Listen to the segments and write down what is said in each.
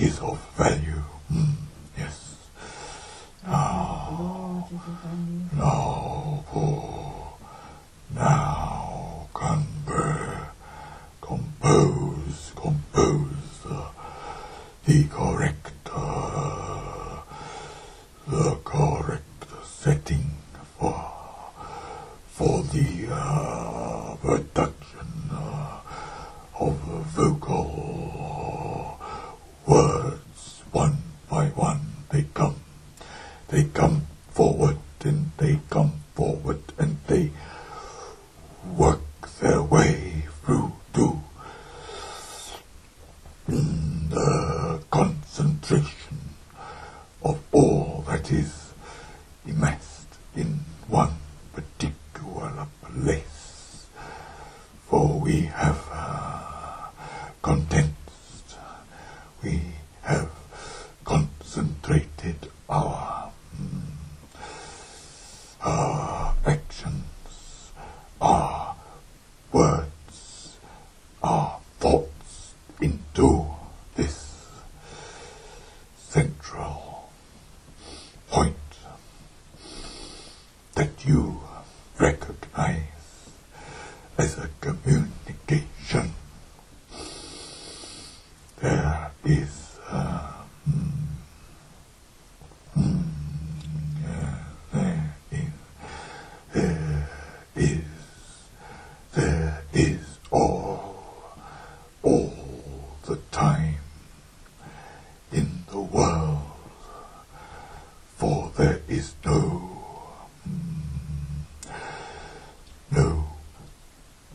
is of value. Yes. Now, compose the correct setting for the production of vocal words. One by one they come forward, and they come forward, and they work their way through to the concentration of all that is amassed in one particular place. For we have condensed, we have concentrated our actions, our words, our thoughts into this central point that you recognize as a communication. There is all the time in the world, for there is no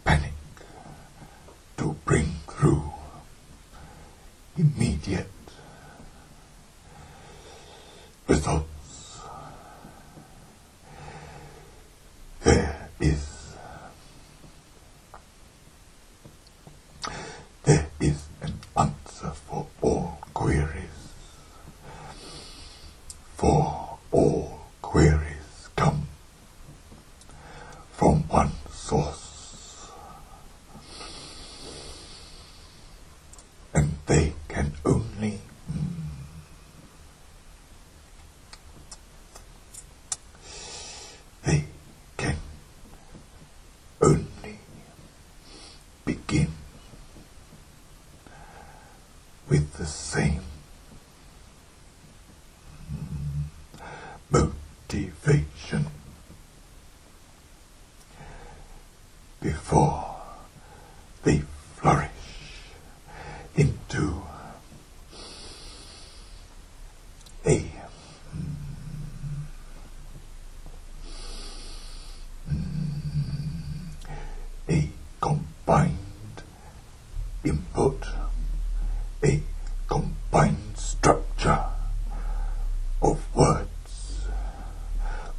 panic to bring through immediate results. There is an answer for all queries, for all queries come from one source, and they can only begin with the same motivation before they flourish into a combined input, a combined structure of words,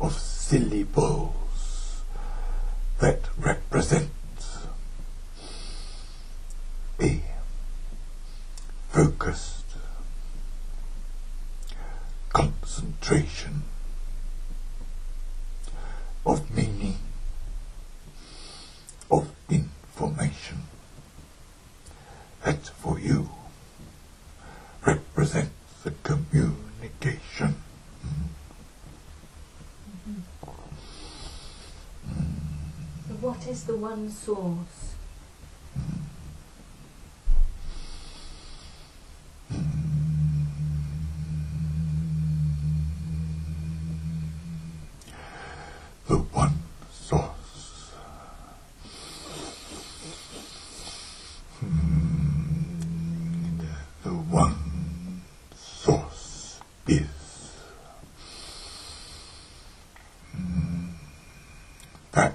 of syllables that represents a focused concentration of meaning, of information that for you represents a communication. So what is the one source? The one source. The one source is that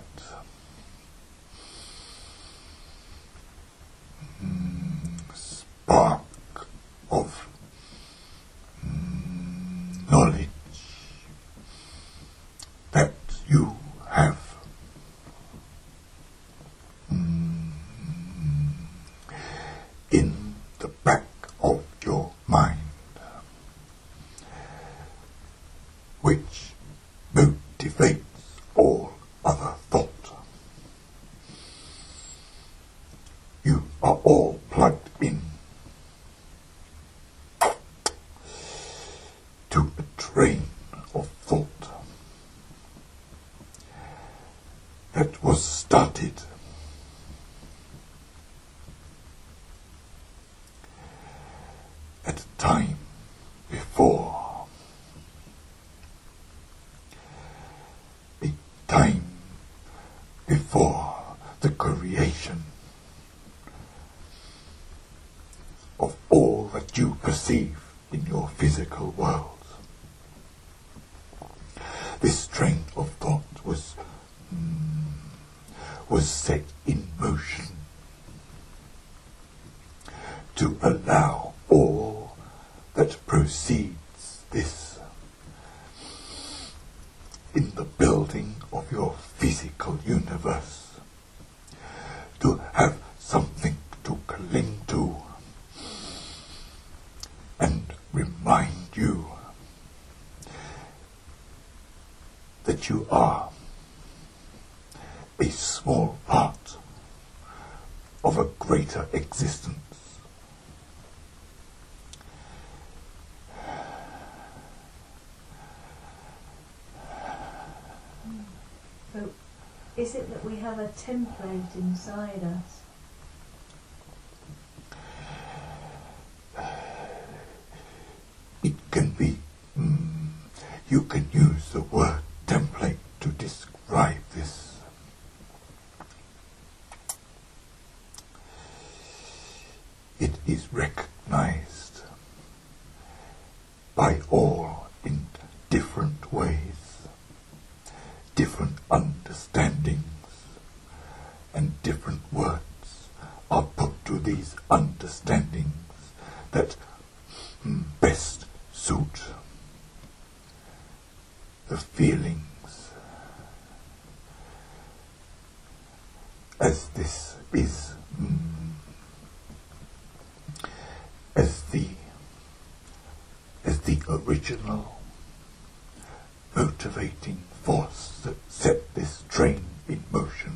spark of knowledge that you have in the back of your mind, which motivates all other thought. You are all plugged in that was started at a time before, a time before the creation of all that you perceive in your physical world. This train of thought was set in motion to allow all that proceeds this in the building of your physical universe to have something to cling to and remind you that you are a small part of a greater existence. So, is it that we have a template inside us? It can be, you can use the word template to describe this. It is recognized by all in different ways, different understandings, and different words are put to these understandings that best suit the feelings, as this is as the original motivating force that set this train in motion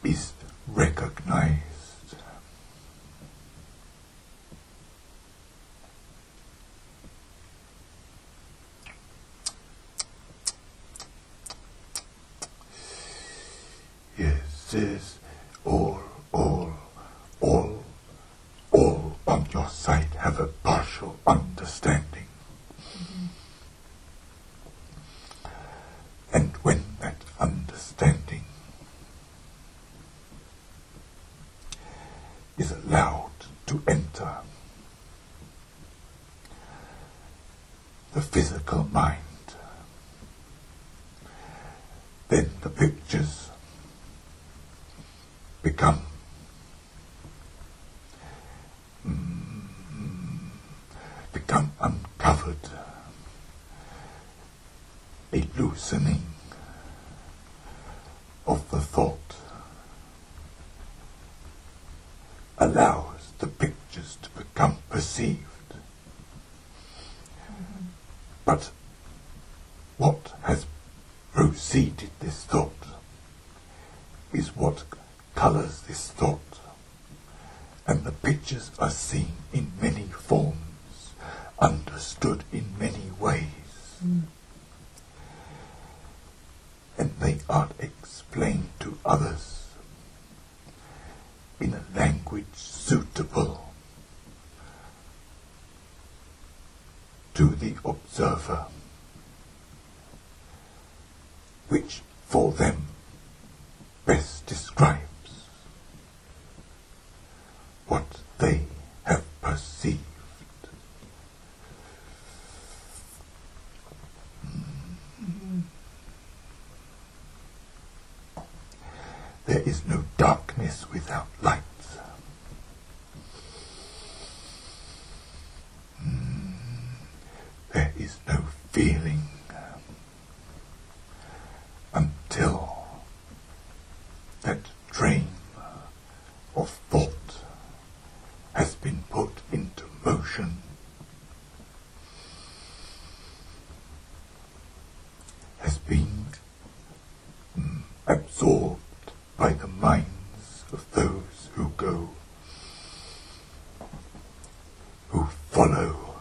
is recognized. Yes, there's all on your side have a partial understanding. And when that understanding is allowed to enter the physical mind, then the pictures become uncovered, a loosening of the thought allows the pictures to become perceived. But what has preceded this thought is what colours this thought, and the pictures are seen in many forms, understood in many ways, and they are explained to others in a language suitable to the observer, which for them best describes what they have perceived. There is no darkness without light. There is no feeling until that train of thought has been put into motion, has been absorbed by the minds of those who go, who follow,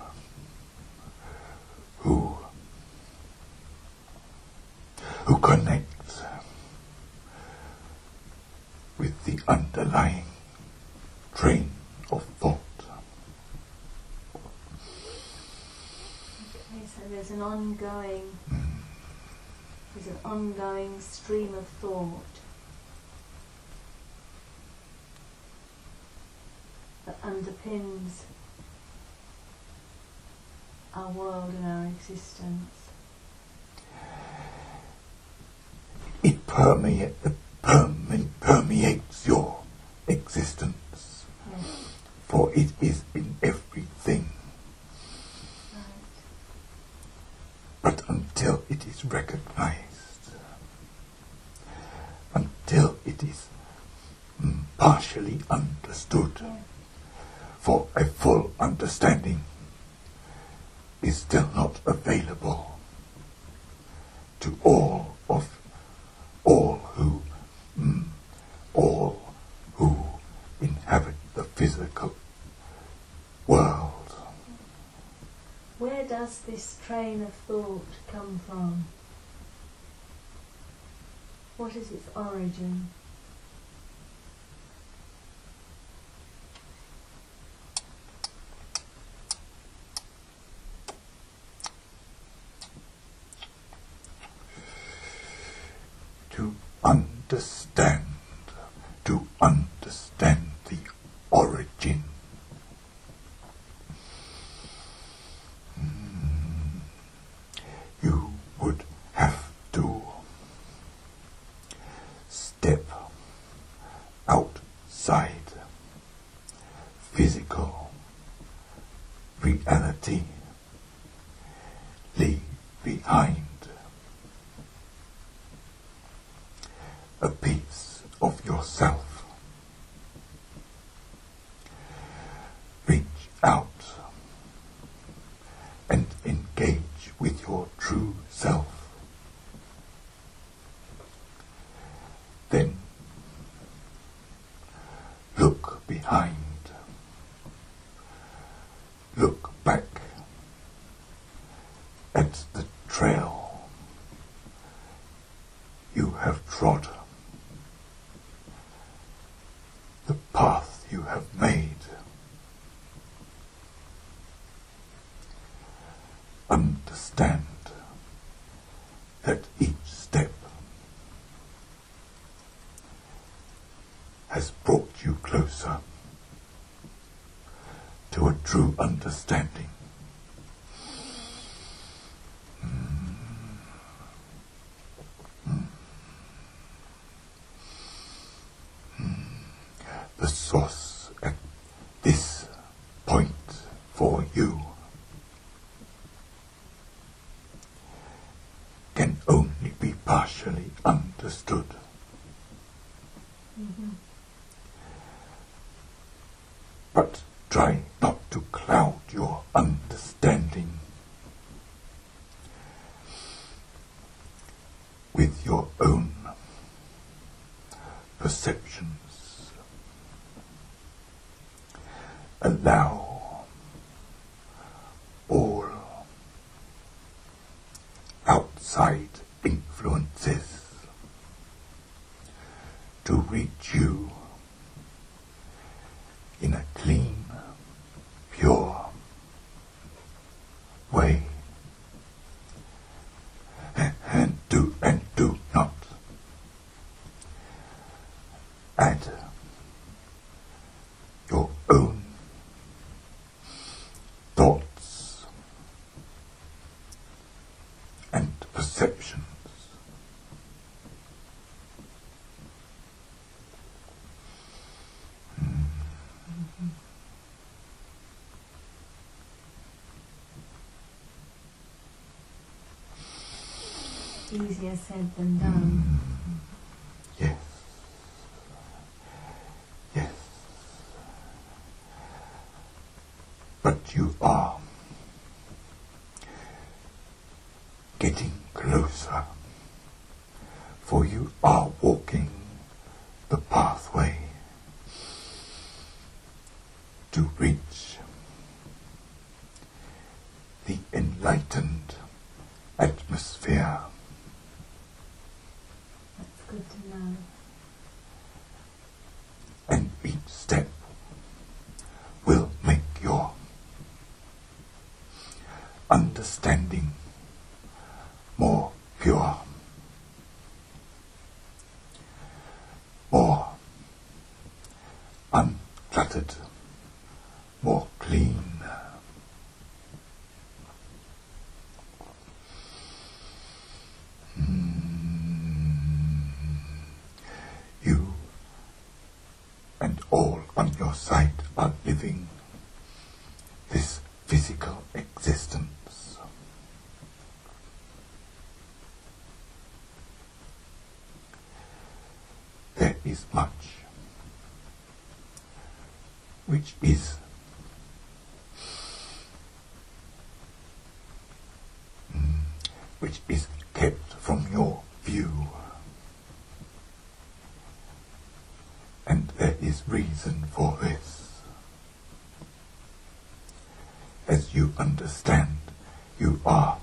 who connects with the underlying train of thought. Okay, so there's an ongoing stream of thought that underpins our world and our existence. It permeates your existence, Yes. for it is in everything. Right. But until it is recognized, until it is partially understood, Yeah. for a full understanding is still not available to all who inhabit the physical world. Where does this train of thought come from? What is its origin? To understand the origin. You would have to step outside physical reality, leave behind a piece of yourself. Reach out and engage with your true self. Then look behind. Look back at the trail you have trod, the path you have made. Understand that each step has brought you closer to a true understanding. The source at this point for you can only be partially understood. But try not to cloud your understanding with your own perceptions. Allow all outside influences to reach you in a clean, pure way, and do not add your own thoughts and perceptions. Easier said than done. Yes. Yes. But you are getting closer, for you are walking the pathway to reach the enlightened atmosphere good to know. And each step will make your understanding more pure, more uncluttered, more clean. You and all on your side are living this physical existence. There is much which is kept from your view, and there is reason for this. As you understand, you are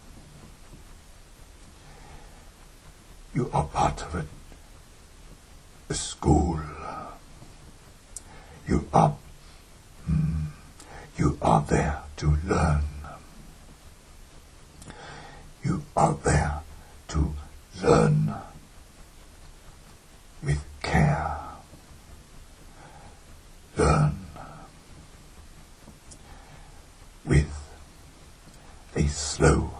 part of a school. You are there to learn. You are there to learn with care. Learn with a slow,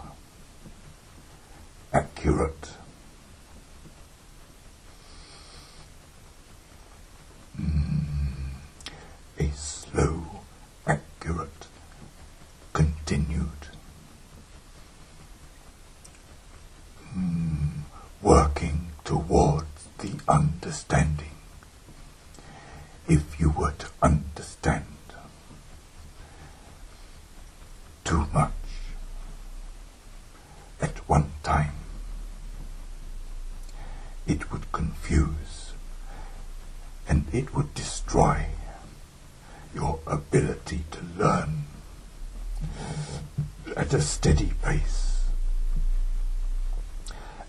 accurate, continued working towards the understanding. If you were to understand too much at one time, it would confuse and it would destroy your ability to learn at a steady pace,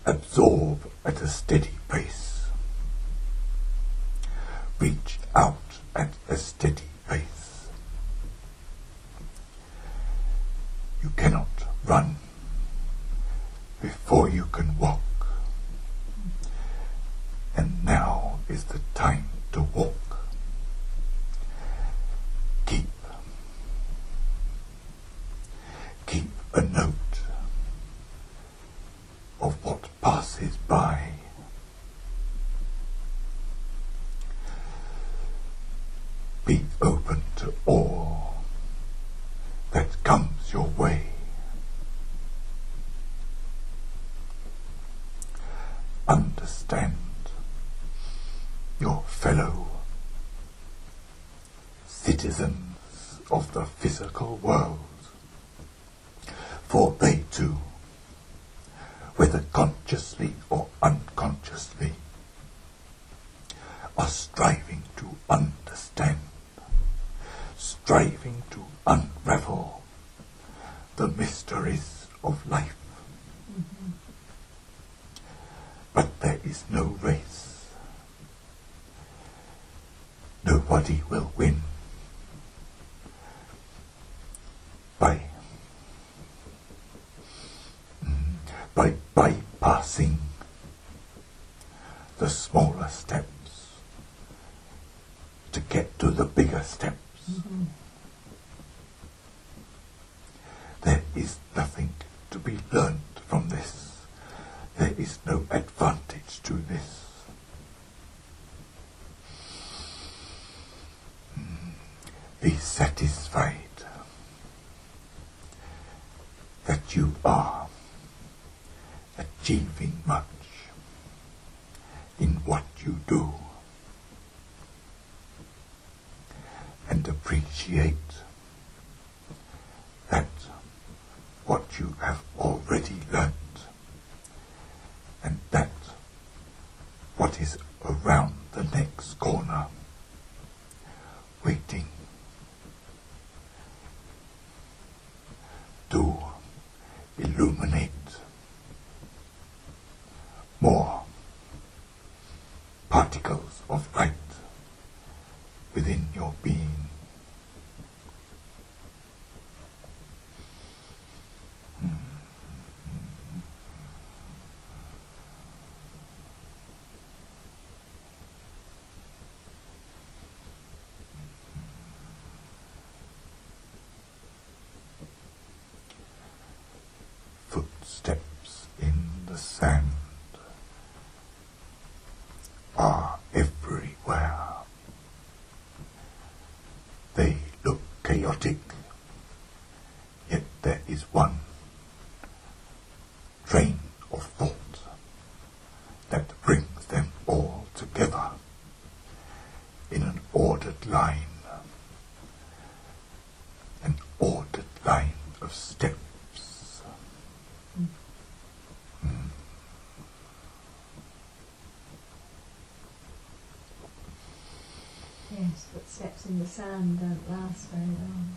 absorb at a steady pace, reach out at a steady pace. You cannot run before you can walk, and now is the time to walk. Keep a note of what passes by. Be open to all that comes your way. Understand your fellow citizens of the physical world, for they too, whether consciously or unconsciously, are striving to understand, striving to unravel the mysteries of life. Mm-hmm. But there is no race. Nobody will win by bypassing the smaller steps to get to the bigger steps. Mm-hmm. There is nothing to be learned from this. There is no advantage to this. Be satisfied that you are achieving much in what you do, and appreciate that what you have already learnt, and that what is around the next corner waiting to illuminate more particles of light within your being. Footsteps in the sand are everywhere. They look chaotic, yet there is one train of thought that brings them all together in an ordered line of steps. Yes, footsteps in the sand don't last very long.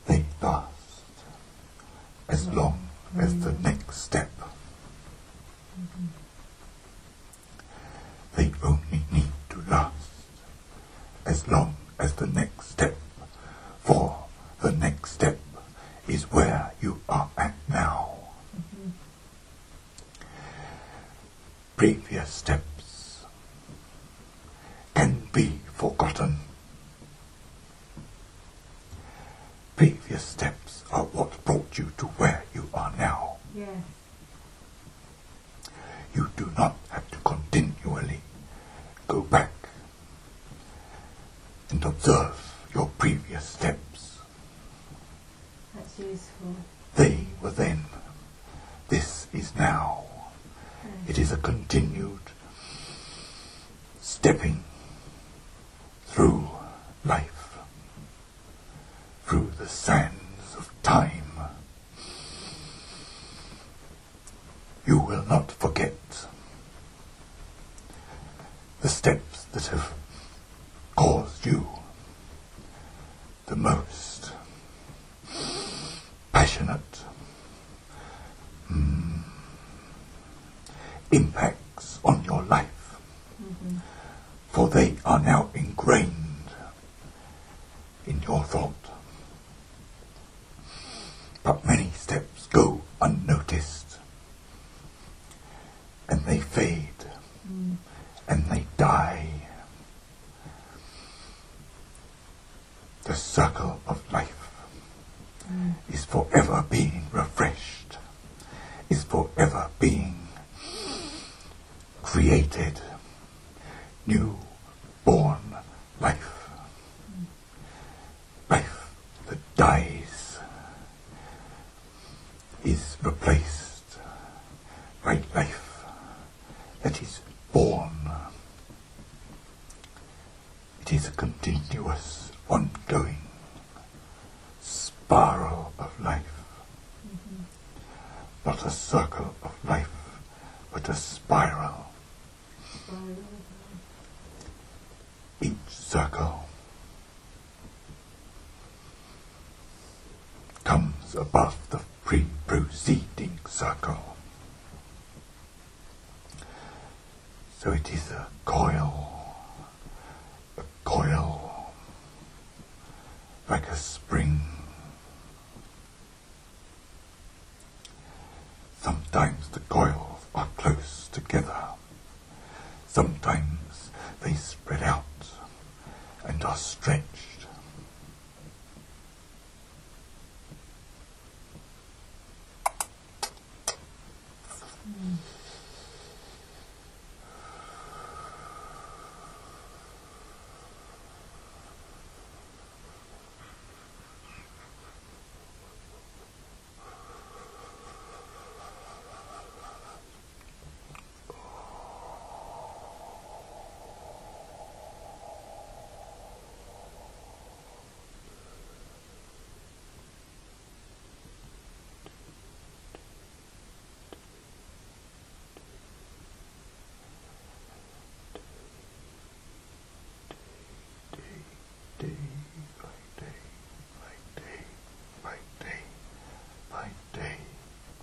They last as long as the next step. They only need to last as long as the next step, for the next step is where you are at now. Previous steps can be forgotten. Previous steps are what brought you to where you are now. Yes. You do not have to continually go back and observe your previous steps. That's useful. They were then. This is now. It is a continued stepping through life, through the sands of time. You will not forget the steps that have caused you the most passionate impacts on your life, for they are now ingrained in your thought. But many steps go unnoticed, and they fade, and they die. The circle of life is forever being refreshed, is forever being created, new born life. Life that dies is replaced by life that is born. It is a continuous, ongoing spiral of life, not a circle of life, but a spiral. Each circle comes above the preceding circle. So it is a coil, like a spring. Sometimes the coils are close together. Sometimes they spread out and are stretched.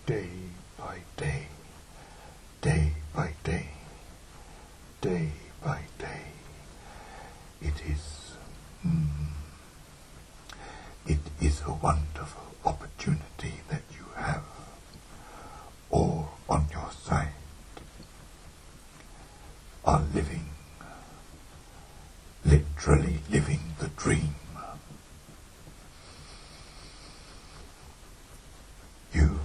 day by day, day by day, day by day. It is a wonderful opportunity that you have all on your side, are living, literally living the dream. You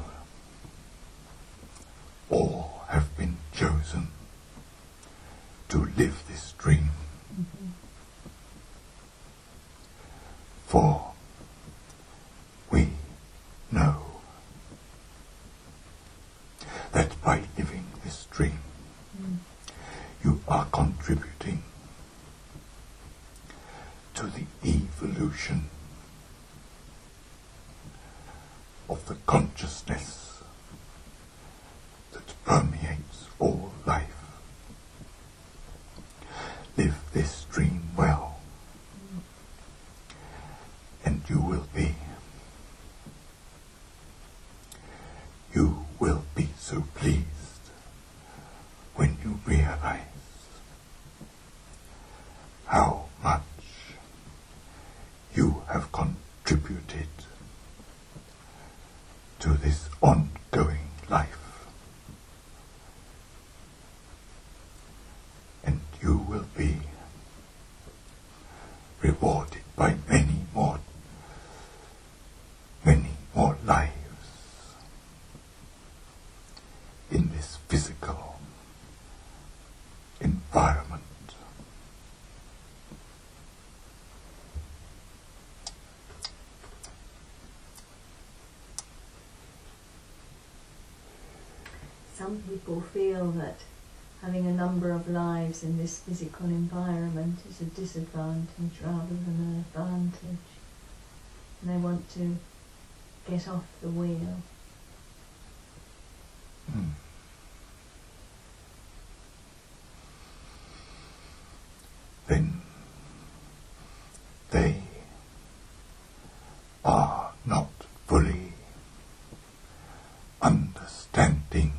all have been chosen to live this dream. For we know that by living this dream, you are contributing to the evolution of the consciousness that permeates all life. Live this dream well, and you will be so pleased when you realize how much you have contributed to this ongoing life, and you will be rewarded by many more lives in this physical environment. Some people feel that having a number of lives in this physical environment is a disadvantage rather than an advantage. And they want to get off the wheel. Then they are not fully understanding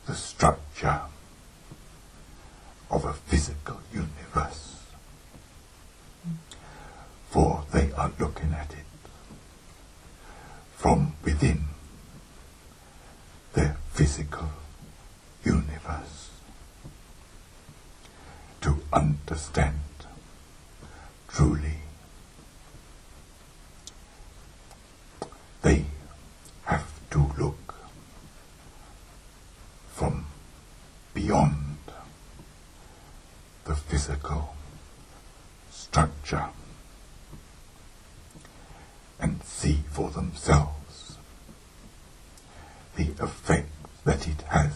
the structure of a physical universe, for they are looking at it from within their physical universe. To understand truly, they have to look from beyond the physical structure and see for themselves the effect that it has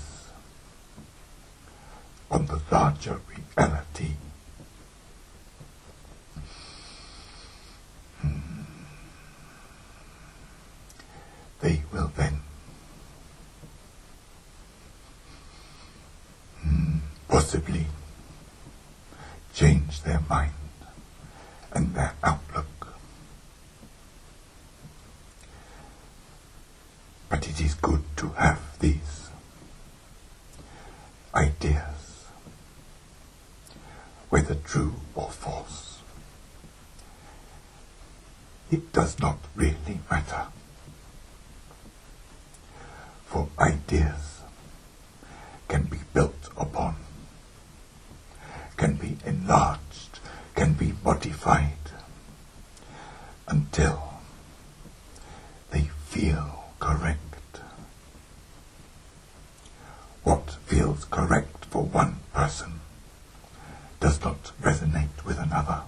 on the larger reality. They will then possibly change their mind and their outlook. But it is good to have these ideas, whether true or false. It does not really matter, for ideas can be built upon, can be enlarged, can be modified until they feel correct. What feels correct for one person does not resonate with another.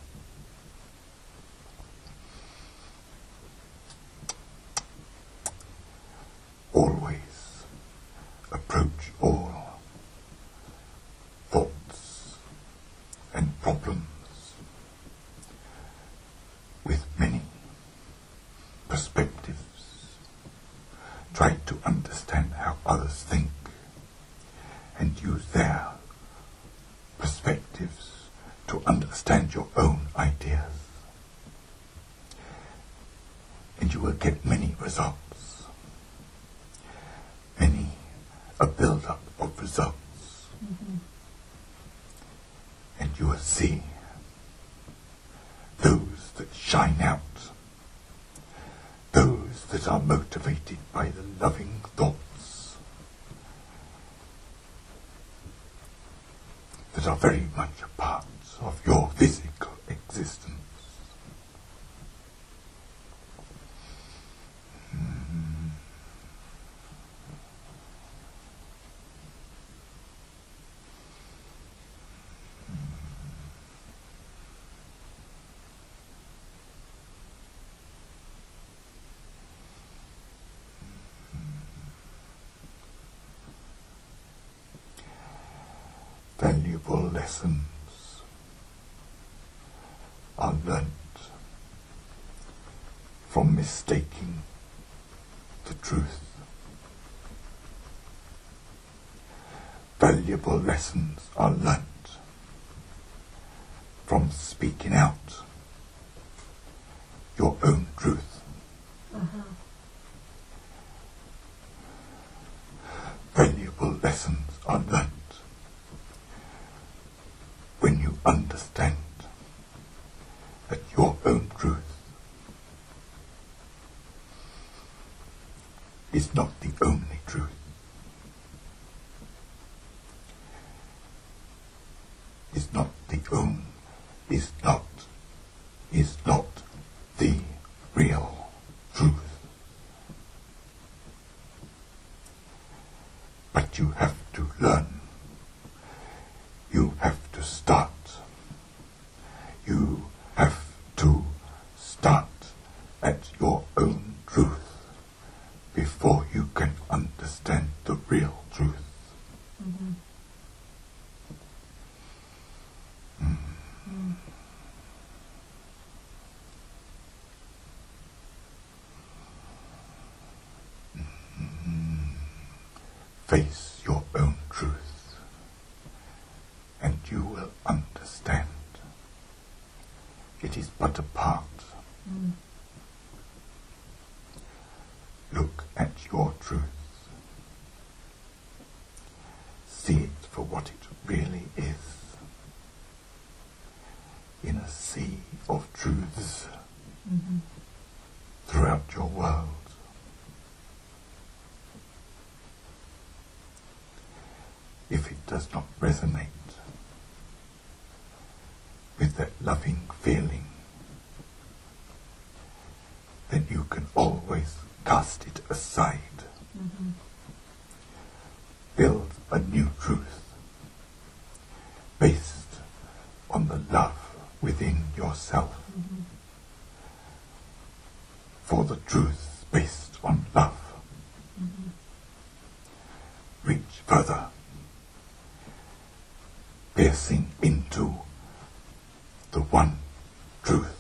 Always approach all thoughts and problems with many perspectives. Try to understand how others think and use their perspectives to understand your own ideas. And you will get many results. that are motivated by the loving thoughts that are very much a part of your physical existence. Valuable lessons are learnt from mistaking the truth. Valuable lessons are learnt from speaking out your own truth. Valuable lessons are learnt when you understand that your own truth is not the only truth. Is not the real truth. But you have to learn. You have to start. You have to start at your own truth before you can understand the real truth. Face your own truth, and you will understand. It is but a part. Look at your truth. See it for what it really is. In a sea of truths throughout your world. If it does not resonate with that loving feeling, then you can always cast it aside. Build a new truth based on the love within yourself. For the truth based on love. Reach further, piercing into the one truth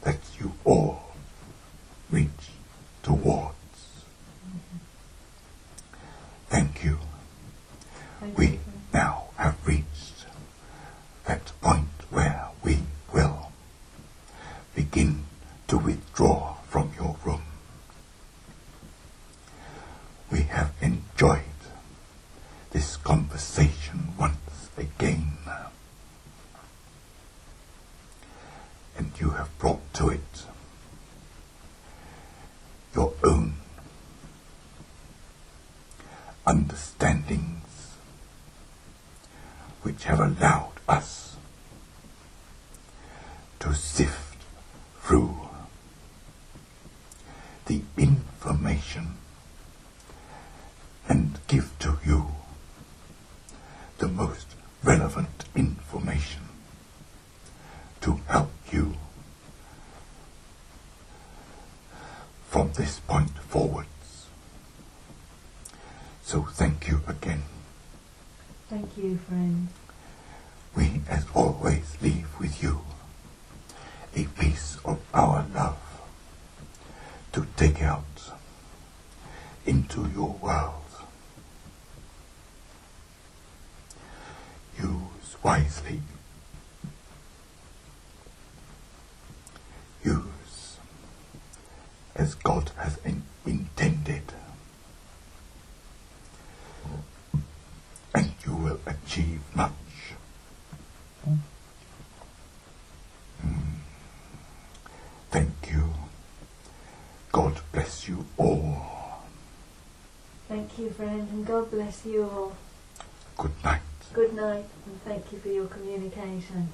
that you all reach towards. Thank you. We now have reached that point where we will begin to withdraw from your room. We have enjoyed this conversation once again, and you have brought to it your own understandings, which have allowed us to sift through the information and give to you the most relevant information to help you from this point forwards. So thank you again. Thank you, friend. We, as always, leave with you a piece of our love to take out into your world. Use wisely. Use as God has intended. And you will achieve much. Thank you. God God bless you all. Good night. Good night, and thank you for your communication.